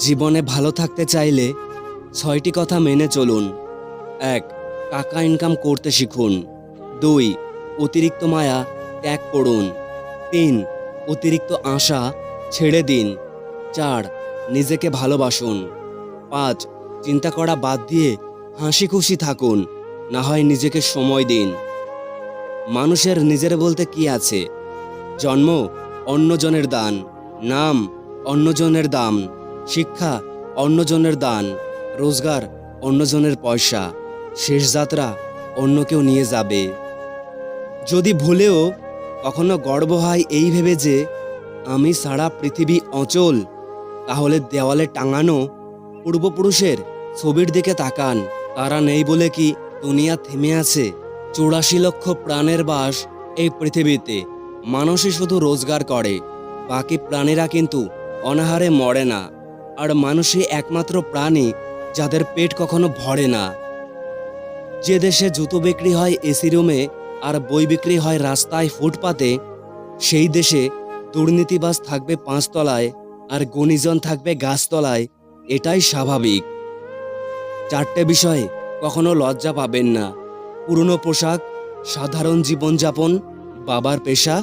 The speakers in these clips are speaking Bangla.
জীবনে ভালো থাকতে চাইলে ৬টি কথা মেনে চলুন। ১. টাকা ইনকাম করতে শিখুন। ২. অতিরিক্ত মায়া ত্যাগ করুন। ৩. অতিরিক্ত আশা ছেড়ে দিন। ৪. নিজেকে ভালোবাসুন। ৫. চিন্তা করা বাদ দিয়ে হাসি খুশি থাকুন, না হয় নিজেকে সময় দিন। মানুষের নিজের বলতে কি আছে? জন্ম অন্যজনের দান, নাম অন্যজনের দাম, শিক্ষা অন্যজনের দান, রোজগার অন্যজনের পয়সা, শেষ যাত্রা অন্য কেউ নিয়ে যাবে। যদি ভুলেও কখনো গর্ব হয় এই ভেবে যে আমি ছাড়া পৃথিবী অচল, তাহলে দেওয়ালে টাঙানো পূর্বপুরুষের ছবির দিকে তাকান। তারা নেই বলে কি দুনিয়া থেমে আছে? ৮৪ লক্ষ প্রাণের বাস এই পৃথিবীতে। মানুষই শুধু রোজগার করে, বাকি প্রাণীরা কিন্তু অনাহারে মরে না। আর মানুষই একমাত্র প্রাণী যাদের পেট কখনো ভরে না। যে দেশে জুতো বিক্রি হয় এসি রুমে আর বই বিক্রি হয় রাস্তায় ফুটপাতে, সেই দেশে দুর্নীতিবাজ থাকবে ৫ তলায় আর গুণীজন থাকবে গাছতলায়। এটাই স্বাভাবিক। ৪টে বিষয়ে কখনো লজ্জা পাবেন না: পুরনো পোশাক, সাধারণ জীবনযাপন, বাবার পেশা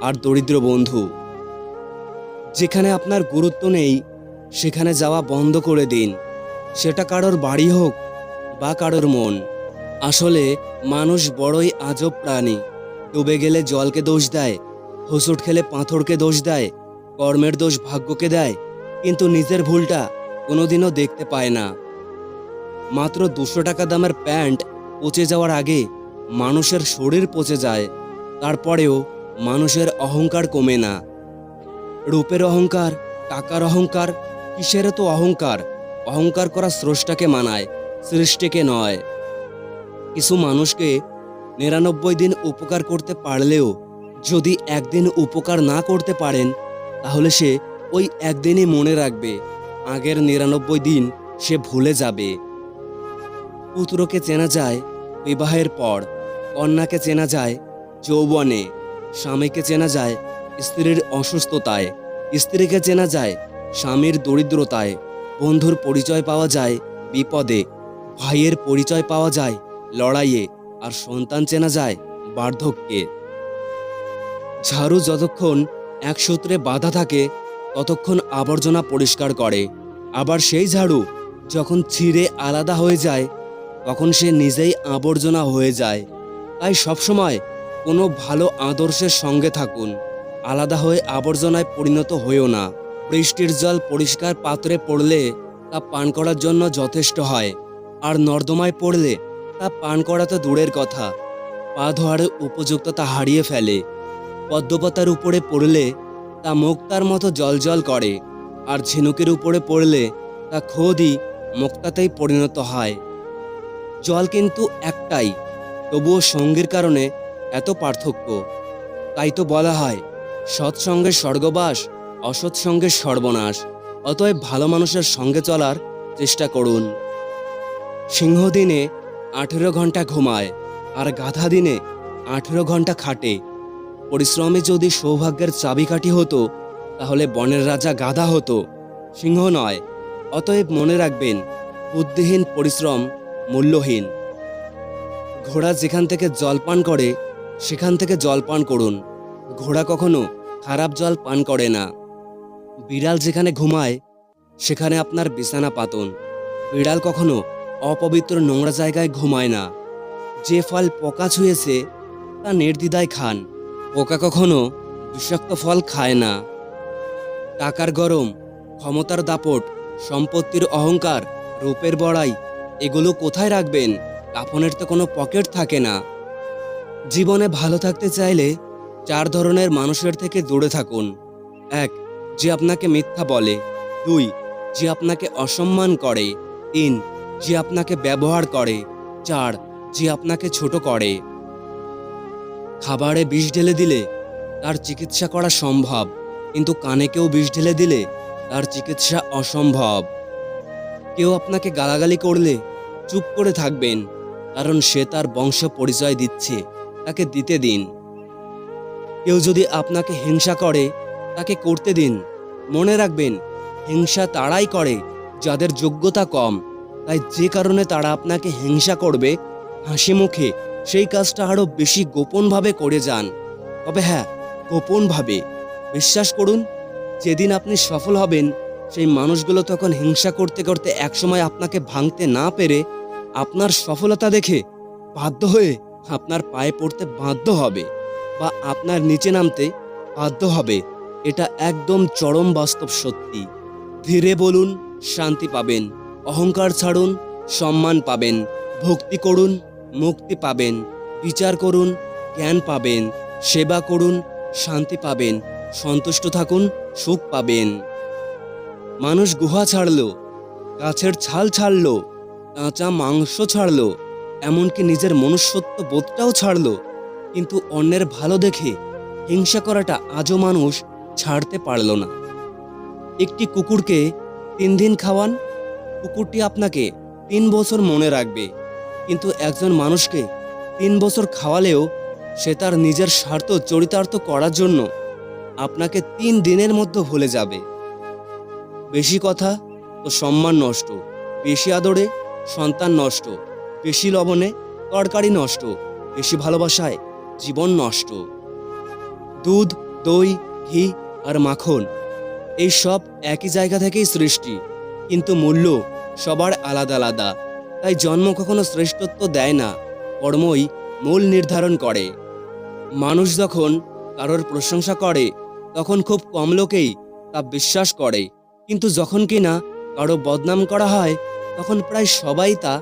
আর দরিদ্র বন্ধু। যেখানে আপনার গুরুত্ব নেই সেখানে যাওয়া বন্ধ করে দিন, সেটা কারোর বাড়ি হোক বা কারোর মন। আসলে মানুষ বড়ই আজব প্রাণী। ডুবে গেলে জলকে দোষ দেয়, হোঁচট খেলে পাথরকে দোষ দেয়, কর্মের দোষ ভাগ্যকে দেয়, কিন্তু নিজের ভুলটা কোনোদিনও দেখতে পায় না। মাত্র ২০০ টাকা দামের প্যান্ট পচে যাওয়ার আগে মানুষের শরীর পচে যায়, তারপরেও মানুষের অহংকার কমে না। রূপের অহংকার, টাকার অহংকার, কিসের তো অহংকার? অহংকার করা স্রষ্টাকে মানায়, সৃষ্টিকে নয়। কিছু মানুষকে ৯৯ দিন উপকার করতে পারলেও যদি একদিন উপকার না করতে পারেন, তাহলে সে ওই একদিনই মনে রাখবে, আগের ৯৯ দিন সে ভুলে যাবে। পুত্রকে চেনা যায় বিবাহের পর, কন্যাকে চেনা যায় যৌবনে, স্বামীকে চেনা যায় স্ত্রীর অসুস্থতায়, স্ত্রীকে চেনা যায় স্বামীর দরিদ্রতায়, বন্ধুর পরিচয় পাওয়া যায় বিপদে, ভাইয়ের পরিচয় পাওয়া যায় লড়াইয়ে, আর সন্তান চেনা যায় বার্ধক্যে। ঝাড়ু যতক্ষণ এক সূত্রে বাঁধা থাকে ততক্ষণ আবর্জনা পরিষ্কার করে, আবার সেই ঝাড়ু যখন ছিঁড়ে আলাদা হয়ে যায় তখন সে নিজেই আবর্জনা হয়ে যায়। তাই সবসময় কোনো ভালো আদর্শের সঙ্গে থাকুন, আলাদা হয়ে আবর্জনায় পরিণত হয়েও না। বৃষ্টির জল পরিষ্কার পাত্রে পড়লে তা পান করার জন্য যথেষ্ট হয়, আর নর্দমায় পড়লে তা পান করা তো দূরের কথা, পা ধোয়ার উপযুক্ততা হারিয়ে ফেলে। পদ্মপাতার উপরে পড়লে তা মুক্তার মতো জলজল করে, আর ঝিনুকের উপরে পড়লে তা খোদই মুক্তাতেই পরিণত হয়। জল কিন্তু একটাই, তবুও সঙ্গীর কারণে এত পার্থক্য। তাই তো বলা হয় সৎসঙ্গের স্বর্গবাস, অসৎ সঙ্গের সর্বনাশ। অতএব ভালো মানুষের সঙ্গে চলার চেষ্টা করুন। সিংহ দিনে ১৮ ঘন্টা ঘুমায়, আর গাধা দিনে ১৮ ঘন্টা খাটে। পরিশ্রমে যদি সৌভাগ্যের চাবিকাঠি হতো, তাহলে বনের রাজা গাধা হতো, সিংহ নয়। অতএব মনে রাখবেন, বুদ্ধিহীন পরিশ্রম মূল্যহীন। ঘোড়া যেখান থেকে জল পান করে সেখান থেকে জল পান করুন, ঘোড়া কখনো খারাপ জল পান করে না। বিড়াল যেখানে ঘুমায় সেখানে আপনার বিছানা পাতুন, বিড়াল কখনো অপবিত্র নোংরা জায়গায় ঘুমায় না। যে ফল পোকা ছুঁয়েছে তা নির্দ্বিধায় খান, পোকা কখনো বিষাক্ত ফল খায় না। টাকার গরম, ক্ষমতার দাপট, সম্পত্তির অহংকার, রূপের বড়াই, এগুলো কোথায় রাখবেন? কাফনের তো কোনো পকেট থাকে না। জীবনে ভালো থাকতে চাইলে ৪ ধরনের মানুষের থেকে দূরে থাকুন। ১. যে আপনাকে মিথ্যা বলে। ২. যে আপনাকে অসম্মান করে। ৩. যে আপনাকে ব্যবহার করে। ৪. যে আপনাকে ছোট করে। খাবারে বিষ ঢেলে দিলে তার চিকিৎসা করা সম্ভব, কিন্তু কানে কেউ বিষ ঢেলে দিলে তার চিকিৎসা অসম্ভব। কেউ আপনাকে গালাগালি করলে চুপ করে থাকবেন, কারণ সে তার বংশ পরিচয় দিচ্ছে, তাকে দিতে দিন। কেউ যদি আপনাকে হিংসা করে তাকে করতে দিন। মনে রাখবেন, হিংসা তারাই করে যাদের যোগ্যতা কম। তাই যে কারণে তারা আপনাকে হিংসা করবে, হাসি মুখে সেই কাজটা আরও বেশি গোপনভাবে করে যান। তবে হ্যাঁ, গোপনভাবে। বিশ্বাস করুন, যেদিন আপনি সফল হবেন, সেই মানুষগুলো তখন হিংসা করতে করতে একসময় আপনাকে ভাঙতে না পেরে আপনার সফলতা দেখে বাধ্য হয়ে আপনার পায়ে পড়তে বাধ্য হবে বা আপনার নিচে নামতে বাধ্য হবে। এটা একদম চরম বাস্তব সত্যি। ধীরে বলুন, শান্তি পাবেন। অহংকার ছাড়ুন, সম্মান পাবেন। ভক্তি করুন, মুক্তি পাবেন। বিচার করুন, জ্ঞান পাবেন। সেবা করুন, শান্তি পাবেন। সন্তুষ্ট থাকুন, সুখ পাবেন। মানুষ গুহা ছাড়লো, গাছের ছাল ছাড়লো, কাঁচা মাংস ছাড়লো, এমনকি নিজের মনুষ্যত্ব বোধটাও ছাড়লো, কিন্তু অন্যের ভালো দেখে হিংসা করাটা আজও মানুষ ছাড়তে পারল না। একটি কুকুরকে 3 দিন খাওয়ান, কুকুরটি আপনাকে 3 বছর মনে রাখবে। কিন্তু একজন মানুষকে 3 বছর খাওয়ালেও সে তার নিজের স্বার্থ চরিতার্থ করার জন্য আপনাকে 3 দিনের মধ্যে ভুলে যাবে। বেশি কথা তো সম্মান নষ্ট, বেশি আদরে সন্তান নষ্ট, বেশি লবণে তরকারি নষ্ট, বেশি ভালোবাসায় জীবন নষ্ট। দুধ, দই, ঘি আর মাখন এই সব একই জায়গা থেকেই সৃষ্টি, কিন্তু মূল্য সবার আলাদা আলাদা। তাই জন্ম কখনো শ্রেষ্ঠত্ব দেয় না, কর্মই মূল নির্ধারণ করে। মানুষ যখন কারোর প্রশংসা করে তখন খুব কম লোকেই তা বিশ্বাস করে, কিন্তু যখন কিনা কারো বদনাম করা হয় তখন প্রায় সবাই তা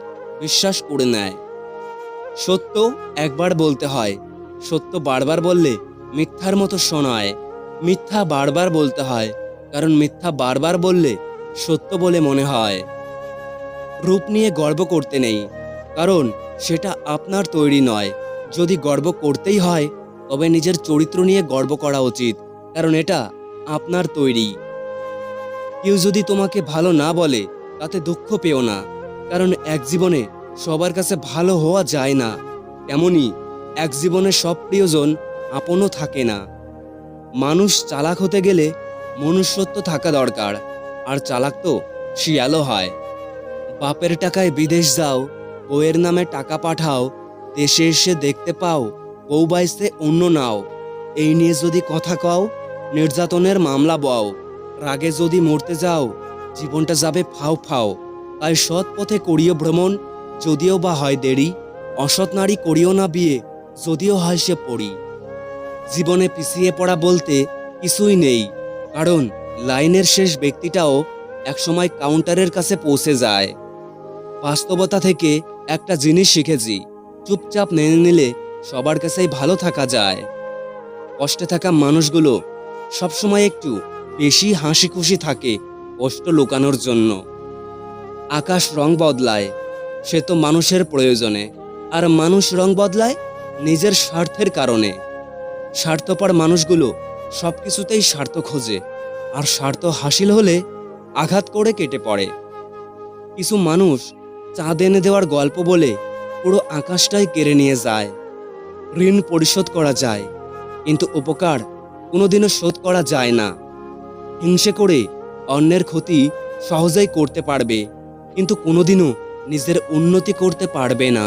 বিশ্বাস করে নেয়। সত্য একবার বলতে হয়, সত্য বারবার বললে মিথ্যার মতো শোনায়। মিথ্যা বারবার বলতে হয়, কারণ মিথ্যা বারবার বললে সত্য বলে মনে হয়। রূপ নিয়ে গর্ব করতে নেই, কারণ সেটা আপনার তৈরি নয়। যদি গর্ব করতেই হয় তবে নিজের চরিত্র নিয়ে গর্ব করা উচিত, কারণ এটা আপনার তৈরি। কেউ যদি তোমাকে ভালো না বলে তাতে দুঃখ পেও না, কারণ এক জীবনে সবার কাছে ভালো হওয়া যায় না। তেমনি এক জীবনে সব প্রিয়জন আপনও থাকে না। মানুষ চালাক হতে গেলে মনুষ্যত্ব থাকা দরকার, আর চালাক তো শিয়ালও হয়। বাপের টাকায় বিদেশ যাও, বউয়ের নামে টাকা পাঠাও, দেশে এসে দেখতে পাও বউ বাইসে অন্য নাও। এই নিয়ে যদি কথা কও, নির্যাতনের মামলা বও। রাগে যদি মরতে যাও, জীবনটা যাবে ফাও ফাও। তাই সৎ পথে করিও ভ্রমণ, যদিও বা হয় দেরি। অসৎ নারী করিও না বিয়ে, যদিও হয় সে পড়ি। জীবনে পিছিয়ে পড়া বলতে কিছুই নেই, কারণ লাইনের শেষ ব্যক্তিটাও একসময় কাউন্টারের কাছে পৌঁছে যায়। বাস্তবতা থেকে একটা জিনিস শিখেছি, চুপচাপ মেনে নিলে সবার কাছেই ভালো থাকা যায়। কষ্টে থাকা মানুষগুলো সবসময় একটু বেশি হাসি খুশি থাকে কষ্ট লুকানোর জন্য। আকাশ রং বদলায়, সে তো মানুষের প্রয়োজনে, আর মানুষ রং বদলায় নিজের স্বার্থের কারণে। স্বার্থপর মানুষগুলো সবকিছুতেই স্বার্থ খোঁজে, আর স্বার্থ হাসিল হলে আঘাত করে কেটে পড়ে। কিছু মানুষ চাঁদ এনে দেওয়ার গল্প বলে পুরো আকাশটাই কেড়ে নিয়ে যায়। ঋণ পরিশোধ করা যায়, কিন্তু উপকার কোনোদিনও শোধ করা যায় না। হিংসে করে অন্যের ক্ষতি সহজেই করতে পারবে, কিন্তু কোনোদিনও নিজের উন্নতি করতে পারবে না।